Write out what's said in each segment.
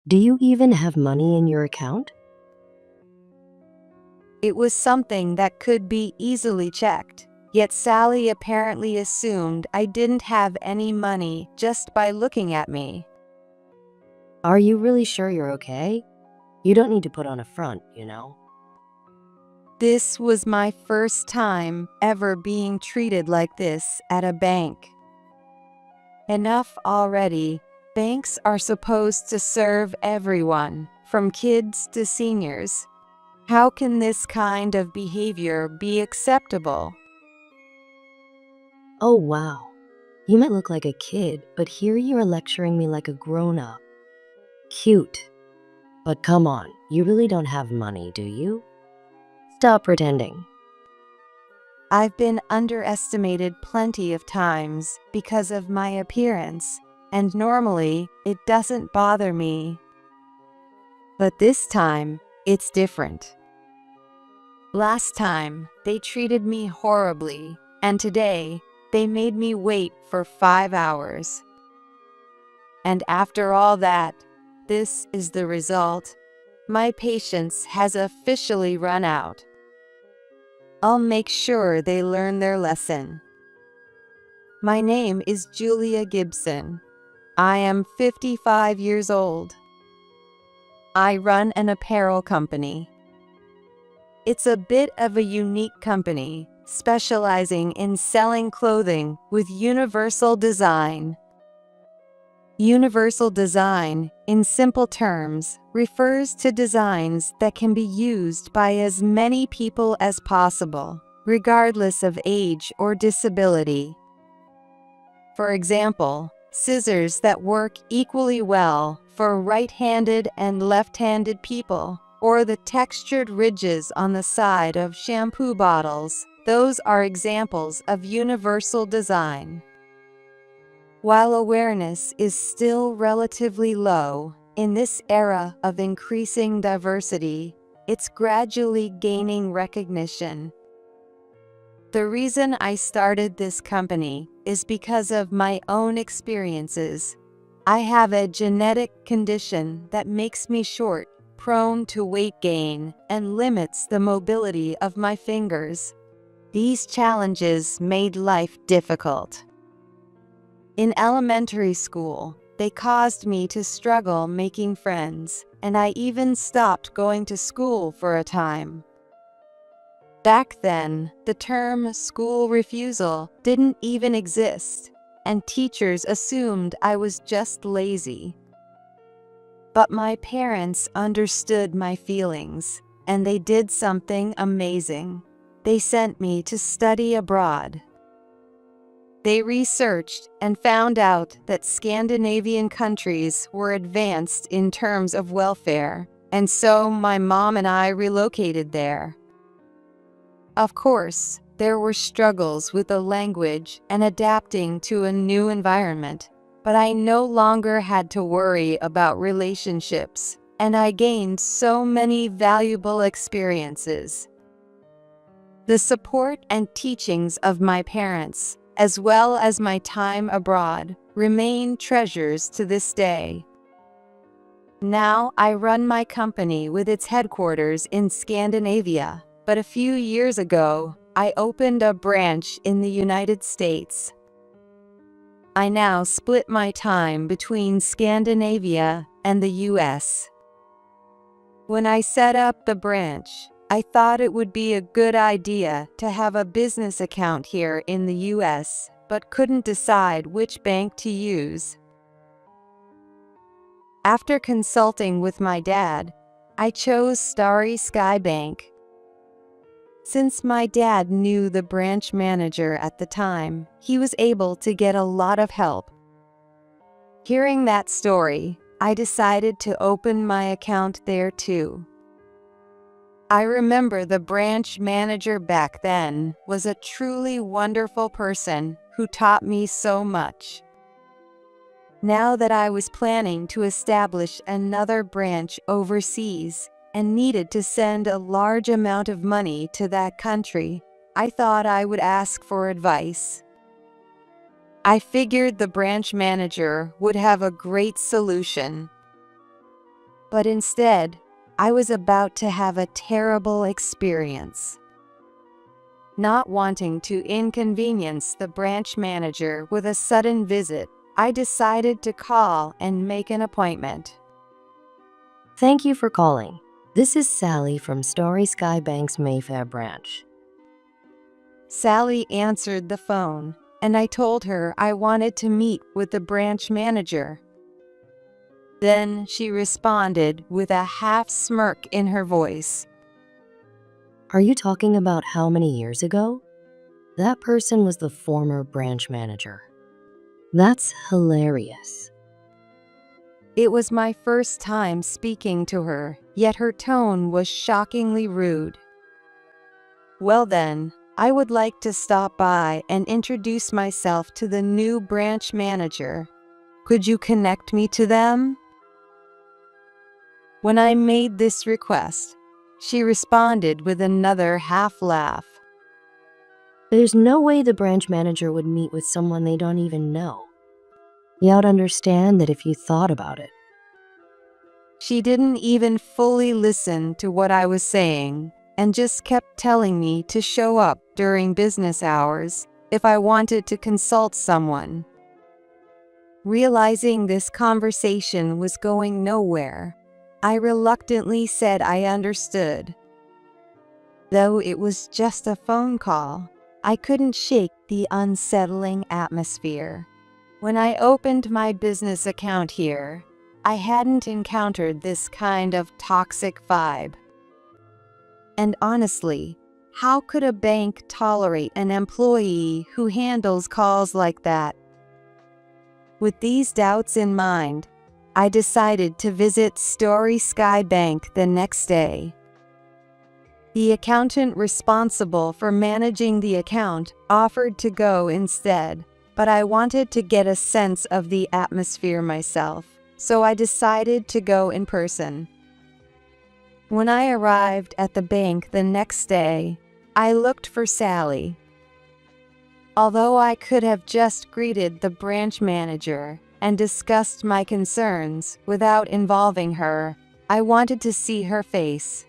Do you even have money in your account? It was something that could be easily checked. Yet Sally apparently assumed I didn't have any money just by looking at me. Are you really sure you're okay? You don't need to put on a front, you know? This was my first time ever being treated like this at a bank. Enough already. Banks are supposed to serve everyone, from kids to seniors. How can this kind of behavior be acceptable? Oh, wow. You might look like a kid, but here you are lecturing me like a grown-up. Cute. But come on, you really don't have money, do you? Stop pretending. I've been underestimated plenty of times because of my appearance, and normally it doesn't bother me. But this time, it's different. Last time, they treated me horribly, and today, they made me wait for 5 hours. And after all that, this is the result. My patience has officially run out. I'll make sure they learn their lesson. My name is Julia Gibson. I am 55 years old. I run an apparel company. It's a bit of a unique company, specializing in selling clothing with universal design. Universal design, in simple terms, refers to designs that can be used by as many people as possible, regardless of age or disability. For example, scissors that work equally well for right-handed and left-handed people, or the textured ridges on the side of shampoo bottles. Those are examples of universal design. While awareness is still relatively low, in this era of increasing diversity, it's gradually gaining recognition. The reason I started this company is because of my own experiences. I have a genetic condition that makes me short, prone to weight gain, and limits the mobility of my fingers. These challenges made life difficult. In elementary school, they caused me to struggle making friends, and I even stopped going to school for a time. Back then, the term school refusal didn't even exist, and teachers assumed I was just lazy. But my parents understood my feelings, and they did something amazing. They sent me to study abroad. They researched and found out that Scandinavian countries were advanced in terms of welfare, and so my mom and I relocated there. Of course, there were struggles with the language and adapting to a new environment, but I no longer had to worry about relationships, and I gained so many valuable experiences. The support and teachings of my parents, as well as my time abroad, remain treasures to this day. Now I run my company with its headquarters in Scandinavia, but a few years ago, I opened a branch in the United States. I now split my time between Scandinavia and the US. When I set up the branch, I thought it would be a good idea to have a business account here in the US, but couldn't decide which bank to use. After consulting with my dad, I chose Starry Sky Bank. Since my dad knew the branch manager at the time, he was able to get a lot of help. Hearing that story, I decided to open my account there too. I remember the branch manager back then was a truly wonderful person who taught me so much. Now that I was planning to establish another branch overseas and needed to send a large amount of money to that country, I thought I would ask for advice. I figured the branch manager would have a great solution. But instead, I was about to have a terrible experience. Not wanting to inconvenience the branch manager with a sudden visit, I decided to call and make an appointment. Thank you for calling. This is Sally from Starry Sky Bank's Mayfair branch. Sally answered the phone, and I told her I wanted to meet with the branch manager. Then she responded with a half smirk in her voice. Are you talking about how many years ago? That person was the former branch manager. That's hilarious. It was my first time speaking to her, yet her tone was shockingly rude. Well then, I would like to stop by and introduce myself to the new branch manager. Could you connect me to them? When I made this request, she responded with another half laugh. There's no way the branch manager would meet with someone they don't even know. You ought to understand that if you thought about it. She didn't even fully listen to what I was saying and just kept telling me to show up during business hours if I wanted to consult someone. Realizing this conversation was going nowhere, I reluctantly said I understood. Though it was just a phone call, I couldn't shake the unsettling atmosphere. When I opened my business account here, I hadn't encountered this kind of toxic vibe. And honestly, how could a bank tolerate an employee who handles calls like that? With these doubts in mind, I decided to visit Starry Sky Bank the next day. The accountant responsible for managing the account offered to go instead, but I wanted to get a sense of the atmosphere myself, so I decided to go in person. When I arrived at the bank the next day, I looked for Sally. Although I could have just greeted the branch manager and discussed my concerns without involving her, I wanted to see her face.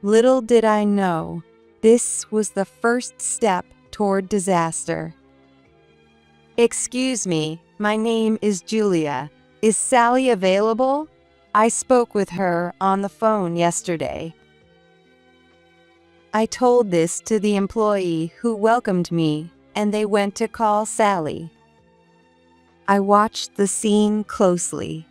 Little did I know, this was the first step toward disaster. Excuse me, my name is Julia. Is Sally available? I spoke with her on the phone yesterday. I told this to the employee who welcomed me, and they went to call Sally. I watched the scene closely.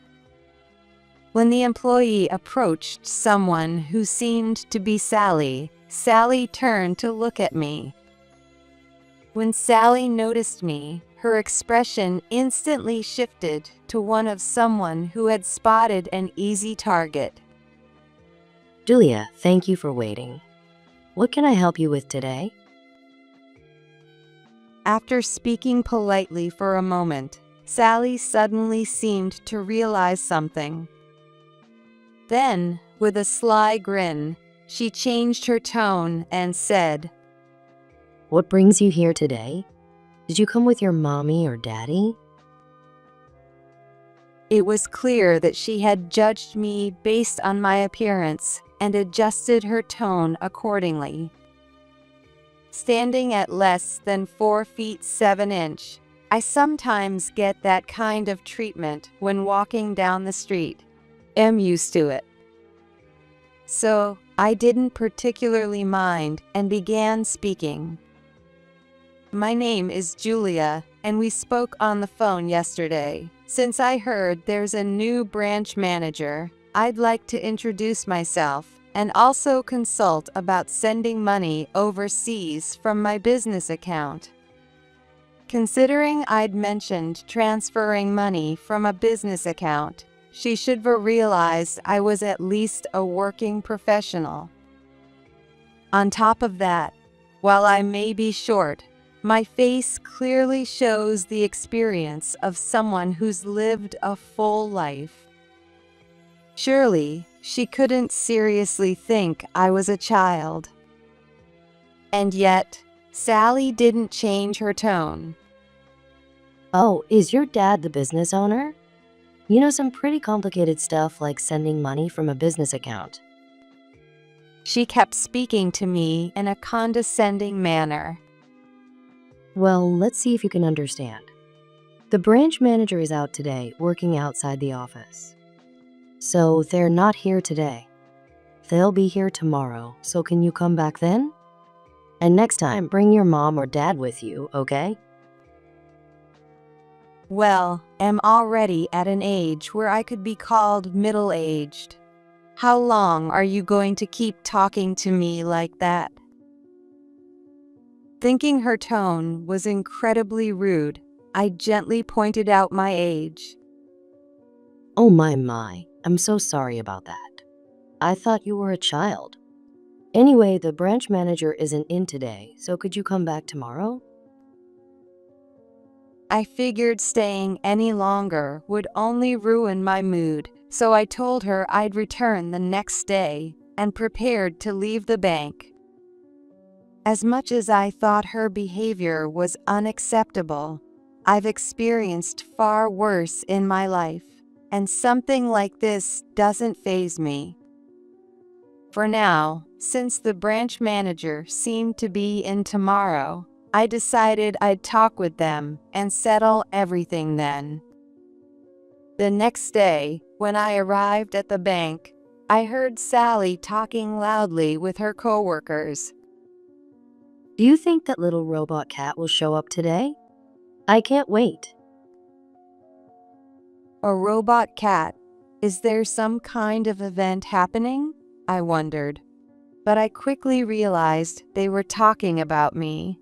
When the employee approached someone who seemed to be Sally, Sally turned to look at me. When Sally noticed me, her expression instantly shifted to one of someone who had spotted an easy target. Julia, thank you for waiting. What can I help you with today? After speaking politely for a moment, Sally suddenly seemed to realize something. Then, with a sly grin, she changed her tone and said, What brings you here today? Did you come with your mommy or daddy? It was clear that she had judged me based on my appearance and adjusted her tone accordingly. Standing at less than 4 feet 7 inches, I sometimes get that kind of treatment when walking down the street. I'm used to it. So, I didn't particularly mind and began speaking. My name is Julia, and we spoke on the phone yesterday. Since I heard there's a new branch manager, I'd like to introduce myself and also consult about sending money overseas from my business account. Considering I'd mentioned transferring money from a business account, she should have realized I was at least a working professional. On top of that, while I may be short, my face clearly shows the experience of someone who's lived a full life. Surely, she couldn't seriously think I was a child. And yet, Sally didn't change her tone. Oh, is your dad the business owner? Some pretty complicated stuff like sending money from a business account. She kept speaking to me in a condescending manner. Well, let's see if you can understand. The branch manager is out today working outside the office. So they're not here today. They'll be here tomorrow, so can you come back then? And next time, bring your mom or dad with you, okay? Well, I'm already at an age where I could be called middle-aged. How long are you going to keep talking to me like that? Thinking her tone was incredibly rude, I gently pointed out my age. Oh my, I'm so sorry about that. I thought you were a child. Anyway, the branch manager isn't in today, so could you come back tomorrow? I figured staying any longer would only ruin my mood, so I told her I'd return the next day and prepared to leave the bank. As much as I thought her behavior was unacceptable, I've experienced far worse in my life, and something like this doesn't faze me. For now, since the branch manager seemed to be in tomorrow, I decided I'd talk with them and settle everything then. The next day, when I arrived at the bank, I heard Sally talking loudly with her coworkers. Do you think that little robot cat will show up today? I can't wait. A robot cat? Is there some kind of event happening? I wondered. But I quickly realized they were talking about me.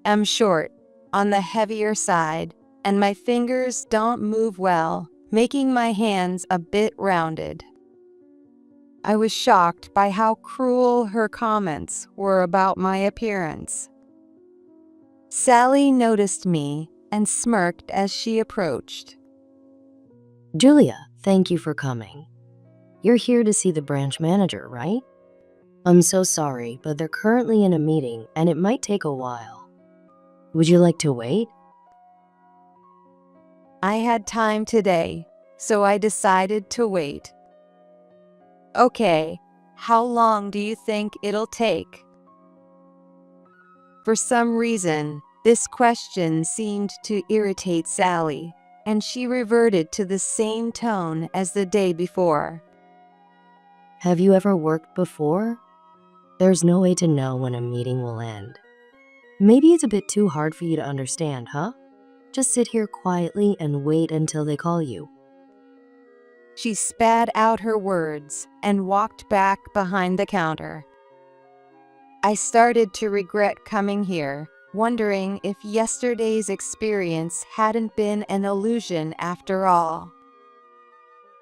I'm short, on the heavier side, and my fingers don't move well, making my hands a bit rounded. I was shocked by how cruel her comments were about my appearance. Sally noticed me and smirked as she approached. Julia, thank you for coming. You're here to see the branch manager, right? I'm so sorry, but they're currently in a meeting and it might take a while. Would you like to wait? I had time today, so I decided to wait. Okay, how long do you think it'll take? For some reason, this question seemed to irritate Sally, and she reverted to the same tone as the day before. Have you ever worked before? There's no way to know when a meeting will end. Maybe it's a bit too hard for you to understand, huh? Just sit here quietly and wait until they call you. She spat out her words and walked back behind the counter. I started to regret coming here, wondering if yesterday's experience hadn't been an illusion after all.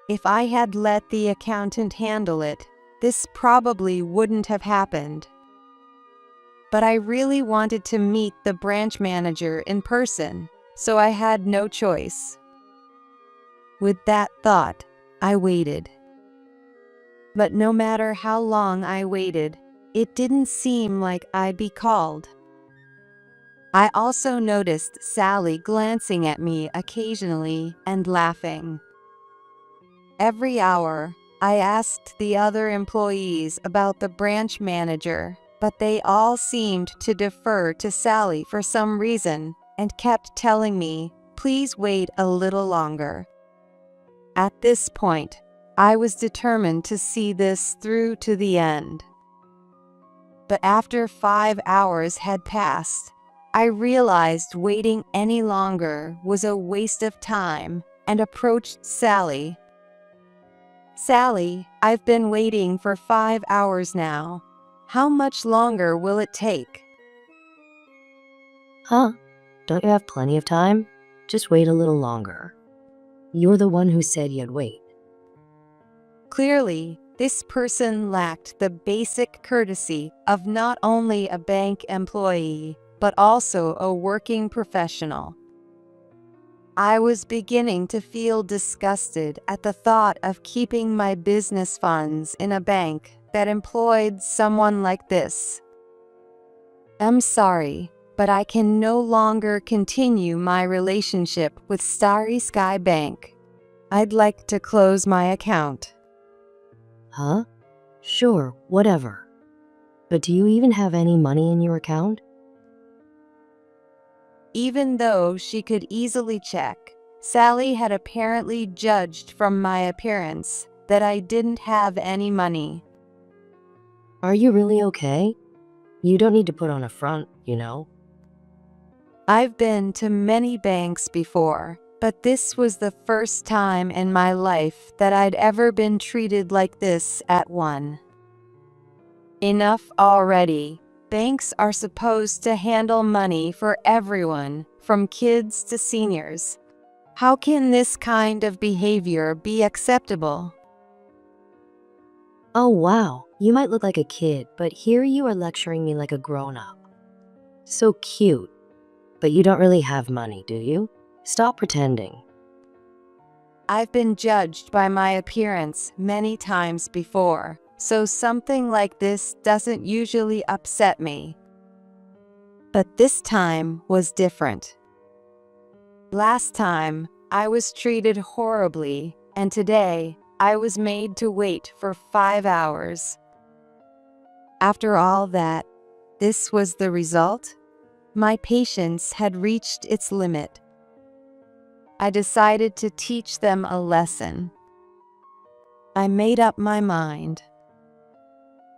If I had let the accountant handle it, this probably wouldn't have happened. But I really wanted to meet the branch manager in person, so I had no choice. With that thought, I waited. But no matter how long I waited, it didn't seem like I'd be called. I also noticed Sally glancing at me occasionally and laughing. Every hour, I asked the other employees about the branch manager, but they all seemed to defer to Sally for some reason and kept telling me, please wait a little longer. At this point, I was determined to see this through to the end. But after 5 hours had passed, I realized waiting any longer was a waste of time and approached Sally. Sally, I've been waiting for 5 hours now. How much longer will it take? Huh? Don't you have plenty of time? Just wait a little longer. You're the one who said you'd wait. Clearly, this person lacked the basic courtesy of not only a bank employee, but also a working professional. I was beginning to feel disgusted at the thought of keeping my business funds in a bank that employed someone like this. I'm sorry, but I can no longer continue my relationship with Starry Sky Bank. I'd like to close my account. Huh? Sure, whatever. But do you even have any money in your account? Even though she could easily check, Sally had apparently judged from my appearance that I didn't have any money. Are you really okay? You don't need to put on a front, you know? I've been to many banks before, but this was the first time in my life that I'd ever been treated like this at one. Enough already. Banks are supposed to handle money for everyone, from kids to seniors. How can this kind of behavior be acceptable? Oh wow, you might look like a kid, but here you are lecturing me like a grown-up. So cute. But you don't really have money, do you? Stop pretending. I've been judged by my appearance many times before, so something like this doesn't usually upset me. But this time was different. Last time, I was treated horribly, and today, I was made to wait for 5 hours. After all that, this was the result? My patience had reached its limit. I decided to teach them a lesson. I made up my mind.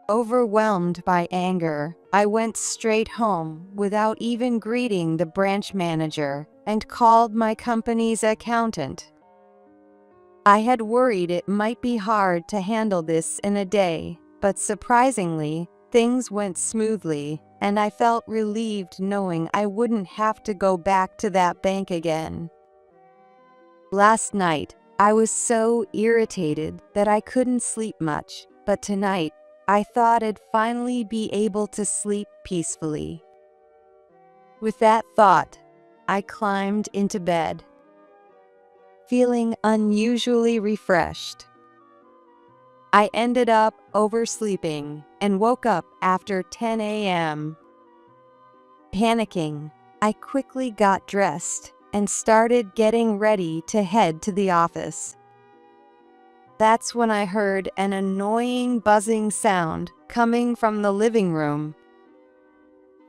Overwhelmed by anger, I went straight home without even greeting the branch manager and called my company's accountant. I had worried it might be hard to handle this in a day, but surprisingly, things went smoothly, and I felt relieved knowing I wouldn't have to go back to that bank again. Last night, I was so irritated that I couldn't sleep much, but tonight, I thought I'd finally be able to sleep peacefully. With that thought, I climbed into bed, feeling unusually refreshed. I ended up oversleeping and woke up after 10 a.m. Panicking, I quickly got dressed and started getting ready to head to the office. That's when I heard an annoying buzzing sound coming from the living room.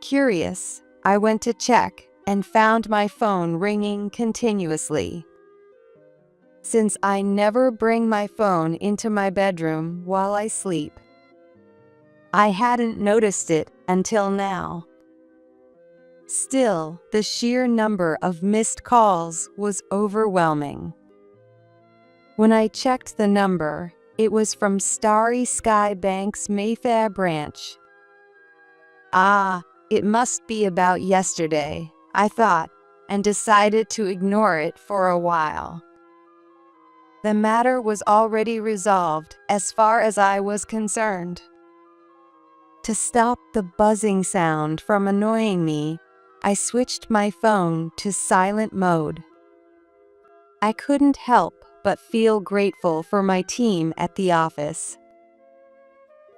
Curious, I went to check and found my phone ringing continuously. Since I never bring my phone into my bedroom while I sleep, I hadn't noticed it until now. Still, the sheer number of missed calls was overwhelming. When I checked the number, it was from Starry Sky Bank's Mayfair branch. Ah, it must be about yesterday, I thought, and decided to ignore it for a while. The matter was already resolved as far as I was concerned. To stop the buzzing sound from annoying me, I switched my phone to silent mode. I couldn't help but feel grateful for my team at the office.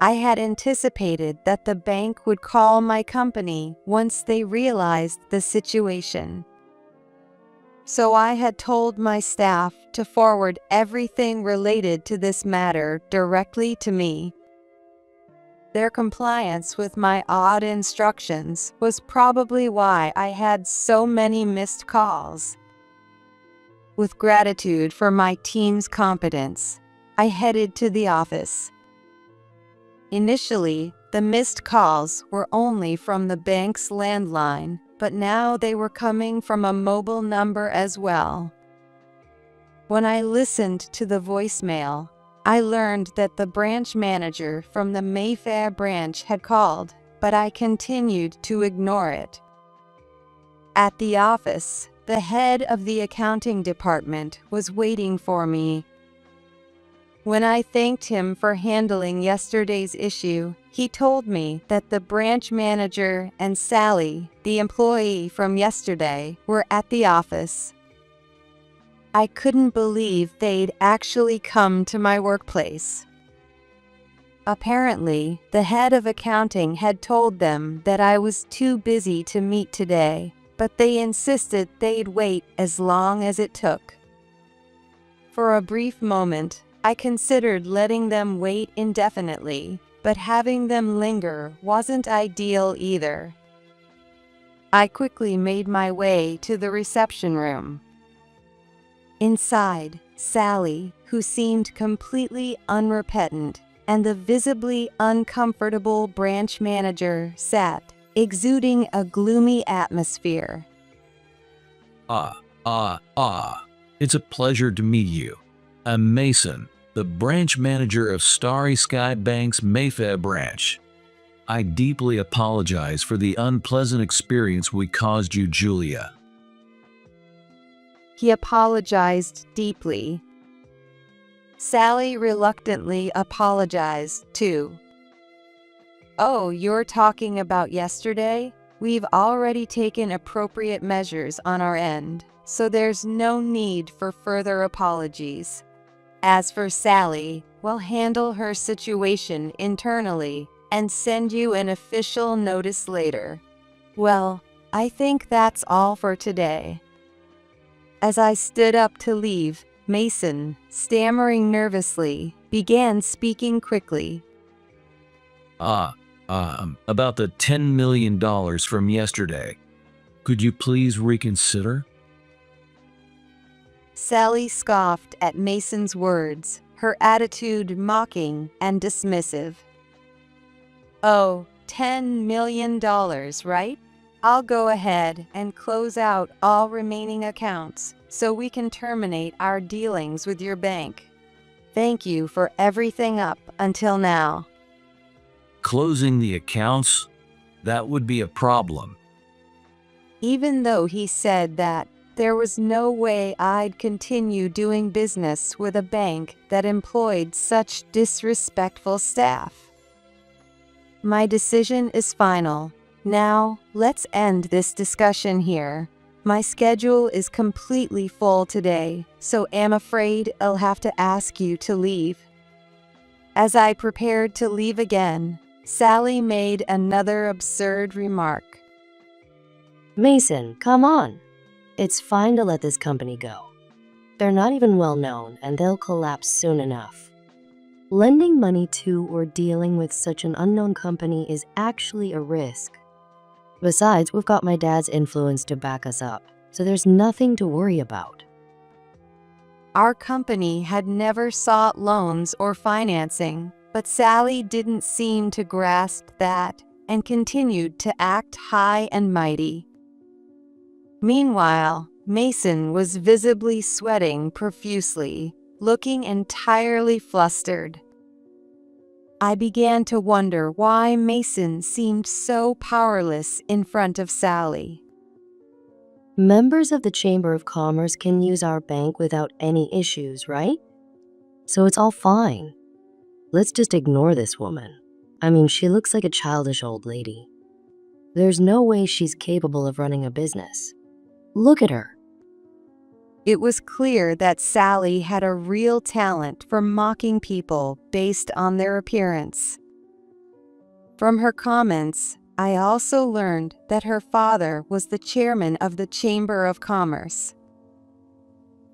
I had anticipated that the bank would call my company once they realized the situation. So I had told my staff to forward everything related to this matter directly to me. Their compliance with my odd instructions was probably why I had so many missed calls. With gratitude for my team's competence, I headed to the office. Initially, the missed calls were only from the bank's landline, but now they were coming from a mobile number as well. When I listened to the voicemail, I learned that the branch manager from the Mayfair branch had called, but I continued to ignore it. At the office, the head of the accounting department was waiting for me. When I thanked him for handling yesterday's issue, he told me that the branch manager and Sally, the employee from yesterday, were at the office. I couldn't believe they'd actually come to my workplace. Apparently, the head of accounting had told them that I was too busy to meet today, but they insisted they'd wait as long as it took. For a brief moment, I considered letting them wait indefinitely, but having them linger wasn't ideal either. I quickly made my way to the reception room. Inside, Sally, who seemed completely unrepentant, and the visibly uncomfortable branch manager sat, exuding a gloomy atmosphere. It's a pleasure to meet you. I'm Mason, the branch manager of Starry Sky Bank's Mayfair branch. I deeply apologize for the unpleasant experience we caused you, Julia. He apologized deeply. Sally reluctantly apologized, too. Oh, you're talking about yesterday? We've already taken appropriate measures on our end, so there's no need for further apologies. As for Sally, we'll handle her situation internally and send you an official notice later. Well, I think that's all for today. As I stood up to leave, Mason, stammering nervously, began speaking quickly. About the $10 million from yesterday. Could you please reconsider? Sally scoffed at Mason's words, her attitude mocking and dismissive. Oh, $10 million, right? I'll go ahead and close out all remaining accounts so we can terminate our dealings with your bank. Thank you for everything up until now. Closing the accounts? That would be a problem. Even though he said that, there was no way I'd continue doing business with a bank that employed such disrespectful staff. My decision is final. Now, let's end this discussion here. My schedule is completely full today, so I'm afraid I'll have to ask you to leave. As I prepared to leave again, Sally made another absurd remark. Mason, come on. It's fine to let this company go. They're not even well known and they'll collapse soon enough. Lending money to or dealing with such an unknown company is actually a risk. Besides, we've got my dad's influence to back us up, so there's nothing to worry about. Our company had never sought loans or financing, but Sally didn't seem to grasp that and continued to act high and mighty. Meanwhile, Mason was visibly sweating profusely, looking entirely flustered. I began to wonder why Mason seemed so powerless in front of Sally. Members of the Chamber of Commerce can use our bank without any issues, right? So it's all fine. Let's just ignore this woman. I mean, she looks like a childish old lady. There's no way she's capable of running a business. Look at her. It was clear that Sally had a real talent for mocking people based on their appearance. From her comments, I also learned that her father was the chairman of the Chamber of Commerce.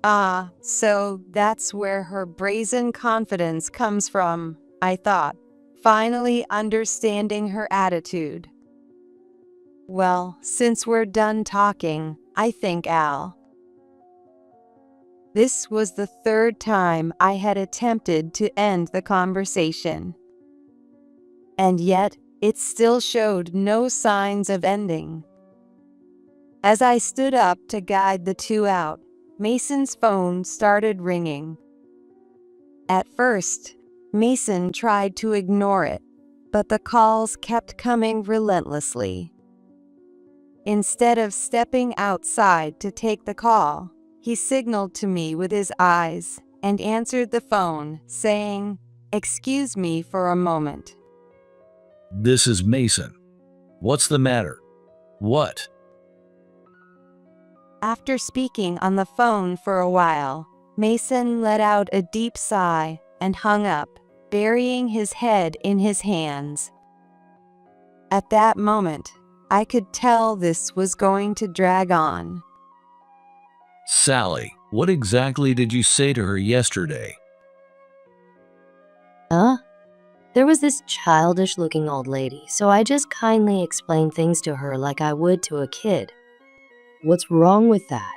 Ah, so that's where her brazen confidence comes from, I thought, finally understanding her attitude. Well, since we're done talking, I think This was the third time I had attempted to end the conversation. And yet, it still showed no signs of ending. As I stood up to guide the two out, Mason's phone started ringing. At first, Mason tried to ignore it, but the calls kept coming relentlessly. Instead of stepping outside to take the call, he signaled to me with his eyes and answered the phone, saying, "Excuse me for a moment." This is Mason. What's the matter? What? After speaking on the phone for a while, Mason let out a deep sigh and hung up, burying his head in his hands. At that moment, I could tell this was going to drag on. Sally, What exactly did you say to her yesterday? Huh? There was this childish-looking old lady, so I just kindly explained things to her like I would to a kid. What's wrong with that?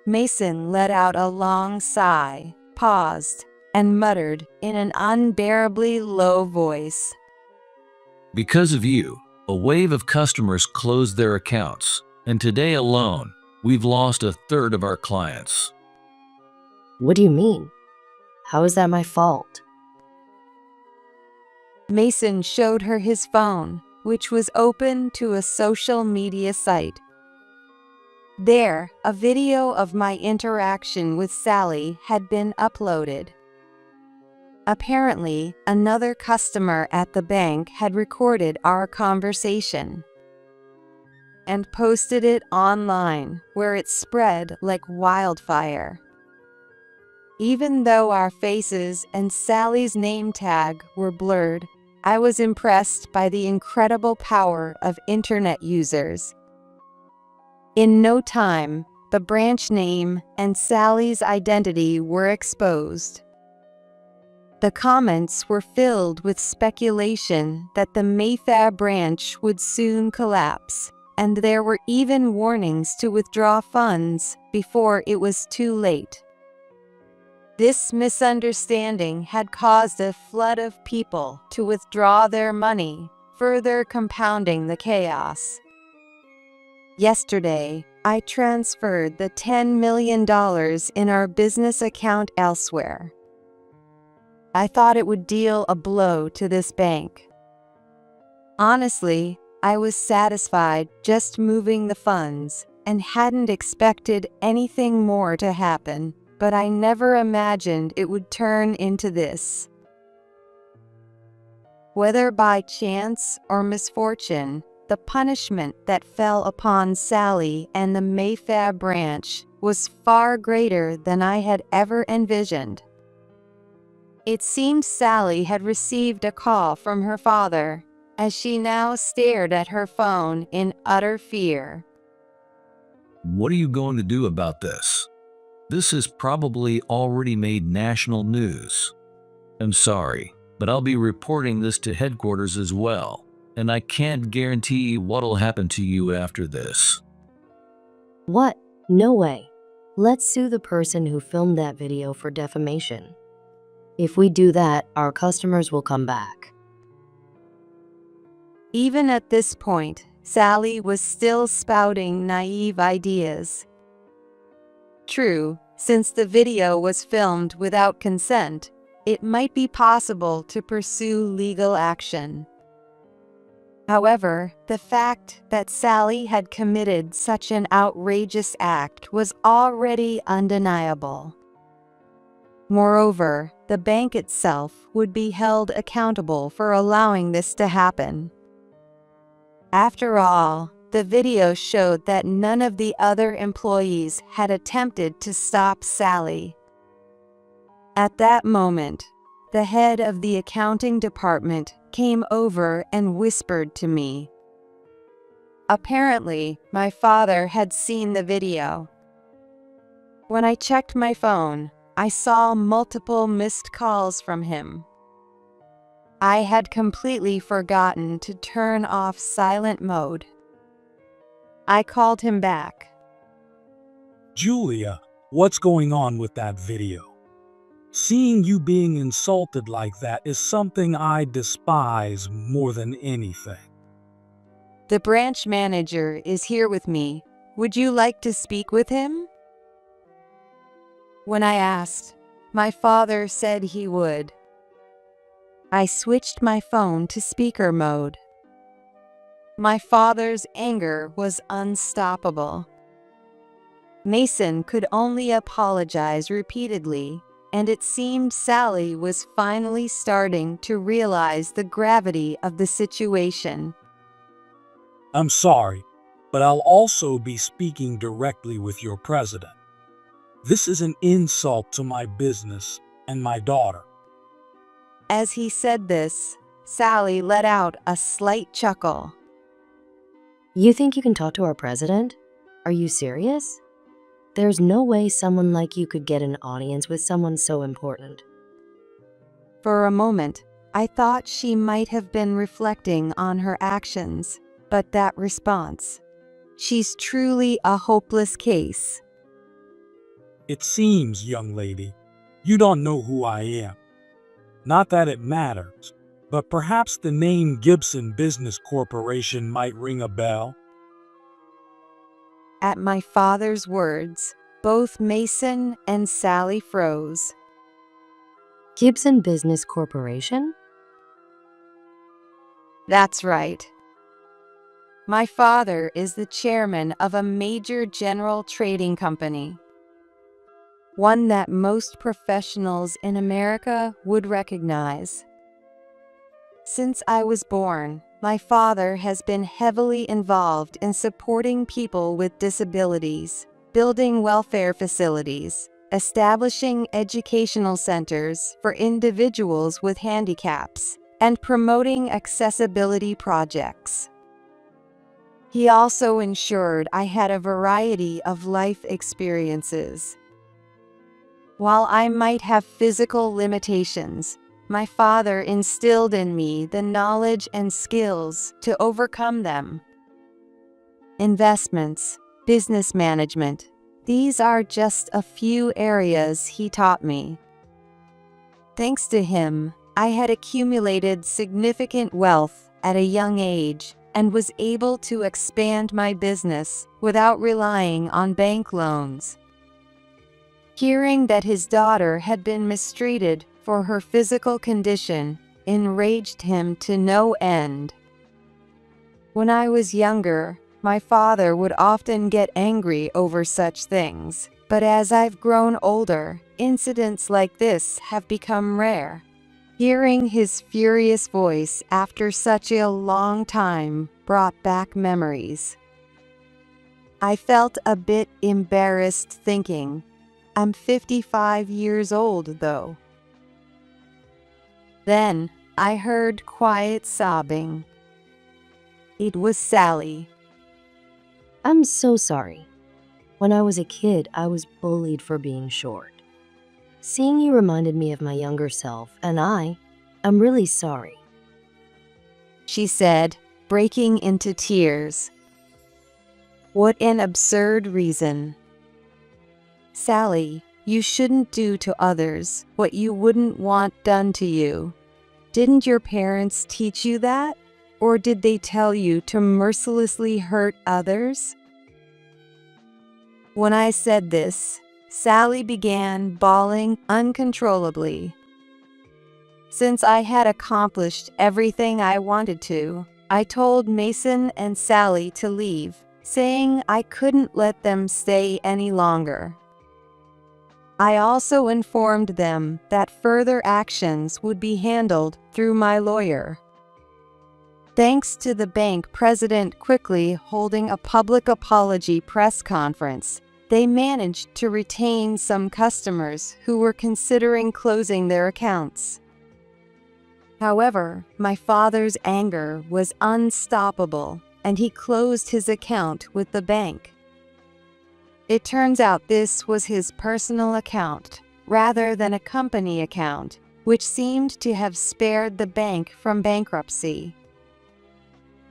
Mason let out a long sigh, paused, and muttered in an unbearably low voice. Because of you, a wave of customers closed their accounts, and today alone, we've lost a third of our clients. What do you mean? How is that my fault? Mason showed her his phone, which was open to a social media site. There, a video of my interaction with Sally had been uploaded. Apparently, another customer at the bank had recorded our conversation and posted it online, where it spread like wildfire. Even though our faces and Sally's name tag were blurred, I was impressed by the incredible power of internet users. In no time, the branch name and Sally's identity were exposed. The comments were filled with speculation that the Mayfair branch would soon collapse, and there were even warnings to withdraw funds before it was too late. This misunderstanding had caused a flood of people to withdraw their money, further compounding the chaos. Yesterday, I transferred the $10 million in our business account elsewhere. I thought it would deal a blow to this bank. Honestly, I was satisfied just moving the funds and hadn't expected anything more to happen, but I never imagined it would turn into this. Whether by chance or misfortune, the punishment that fell upon Sally and the Mayfair branch was far greater than I had ever envisioned. It seemed Sally had received a call from her father, as she now stared at her phone in utter fear. What are you going to do about this? This has probably already made national news. I'm sorry, but I'll be reporting this to headquarters as well, and I can't guarantee what'll happen to you after this. What? No way. Let's sue the person who filmed that video for defamation. If we do that, our customers will come back. Even at this point, Sally was still spouting naive ideas. True, since the video was filmed without consent, it might be possible to pursue legal action. However, the fact that Sally had committed such an outrageous act was already undeniable. Moreover, the bank itself would be held accountable for allowing this to happen. After all, the video showed that none of the other employees had attempted to stop Sally. At that moment, the head of the accounting department came over and whispered to me. Apparently, my father had seen the video. When I checked my phone, I saw multiple missed calls from him. I had completely forgotten to turn off silent mode. I called him back. Julia, what's going on with that video? Seeing you being insulted like that is something I despise more than anything. The branch manager is here with me. Would you like to speak with him? When I asked, my father said he would. I switched my phone to speaker mode. My father's anger was unstoppable. Mason could only apologize repeatedly, and it seemed Sally was finally starting to realize the gravity of the situation. I'm sorry, but I'll also be speaking directly with your president. This is an insult to my business and my daughter. As he said this, Sally let out a slight chuckle. You think you can talk to our president? Are you serious? There's no way someone like you could get an audience with someone so important. For a moment, I thought she might have been reflecting on her actions, but that response, "She's truly a hopeless case." It seems, young lady, you don't know who I am. Not that it matters, but perhaps the name Gibson Business Corporation might ring a bell. At my father's words, both Mason and Sally froze. Gibson Business Corporation? That's right. My father is the chairman of a major general trading company, one that most professionals in America would recognize. Since I was born, my father has been heavily involved in supporting people with disabilities, building welfare facilities, establishing educational centers for individuals with handicaps, and promoting accessibility projects. He also ensured I had a variety of life experiences. While I might have physical limitations, my father instilled in me the knowledge and skills to overcome them. Investments, business management, these are just a few areas he taught me. Thanks to him, I had accumulated significant wealth at a young age and was able to expand my business without relying on bank loans. Hearing that his daughter had been mistreated for her physical condition enraged him to no end. When I was younger, my father would often get angry over such things, but as I've grown older, incidents like this have become rare. Hearing his furious voice after such a long time brought back memories. I felt a bit embarrassed thinking, I'm 55 years old though. Then I heard quiet sobbing. It was Sally. I'm so sorry. When I was a kid, I was bullied for being short. Seeing you reminded me of my younger self, and I'm really sorry. She said, breaking into tears. What an absurd reason. Sally, you shouldn't do to others what you wouldn't want done to you. Didn't your parents teach you that? Or did they tell you to mercilessly hurt others? When I said this, Sally began bawling uncontrollably. Since I had accomplished everything I wanted to, I told Mason and Sally to leave, saying I couldn't let them stay any longer. I also informed them that further actions would be handled through my lawyer. Thanks to the bank president quickly holding a public apology press conference, they managed to retain some customers who were considering closing their accounts. However, my father's anger was unstoppable, and he closed his account with the bank. It turns out this was his personal account, rather than a company account, which seemed to have spared the bank from bankruptcy.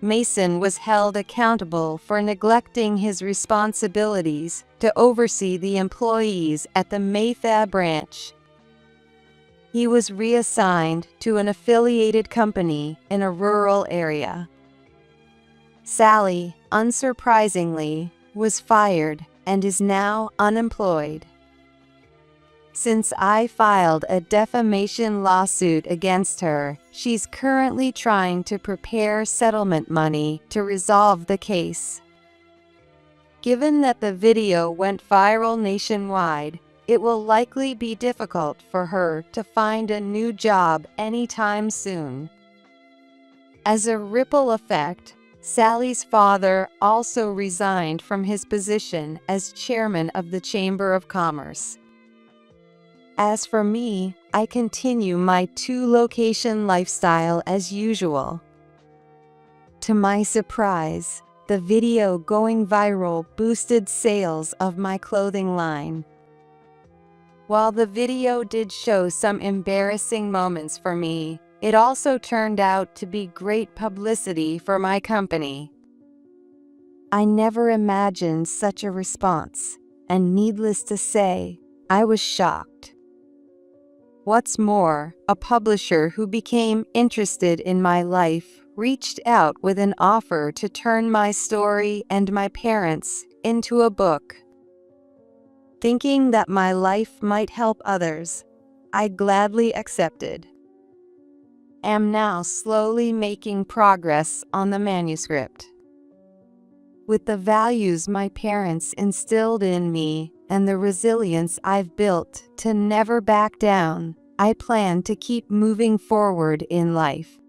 Mason was held accountable for neglecting his responsibilities to oversee the employees at the Mayfair branch. He was reassigned to an affiliated company in a rural area. Sally, unsurprisingly, was fired and is now unemployed. Since I filed a defamation lawsuit against her, she's currently trying to prepare settlement money to resolve the case. Given that the video went viral nationwide, it will likely be difficult for her to find a new job anytime soon. As a ripple effect, Sally's father also resigned from his position as chairman of the Chamber of Commerce. As for me, I continue my two-location lifestyle as usual. To my surprise, the video going viral boosted sales of my clothing line. While the video did show some embarrassing moments for me, it also turned out to be great publicity for my company. I never imagined such a response, and needless to say, I was shocked. What's more, a publisher who became interested in my life reached out with an offer to turn my story and my parents into a book. Thinking that my life might help others, I gladly accepted. Am now slowly making progress on the manuscript. With the values my parents instilled in me and the resilience I've built to never back down, I plan to keep moving forward in life.